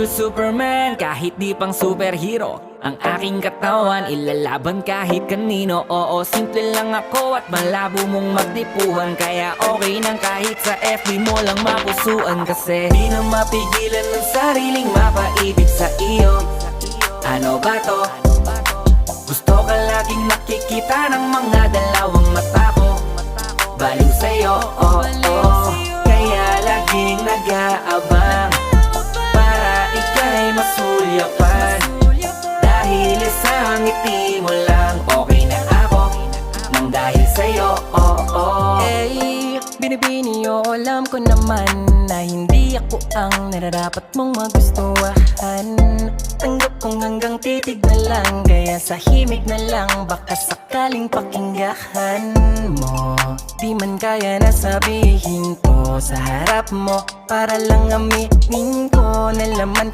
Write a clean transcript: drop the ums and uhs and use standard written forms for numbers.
Superman, kahit di pang superhero, ang aking katawan ilalaban kahit kanino. Oo, simple lang ako at malabo mong magdipuhan, kaya okay nang kahit sa FB mo lang mapusuan. Kasi di na mapigilan ng sariling mapaibig sa iyo. Ano ba to? Gusto ka laging nakikita ng mga dalawang mata ko. Baliw sa'yo, oh, oh. Kaya laging nag-aabang para ika'y masulyapan. Dahil isang ngiti mo lang, okay na ako nang dahil sa'yo, oh, oh. Eh, binibini o alam ko naman na hindi ako ang nararapat mong magustuhan. Tanggap kong hanggang titig na lang, kaya sa himig na lang baka sakaling pakinggan mo. Di man kaya na sabihin ko sa harap mo, para lang aminin ko na laman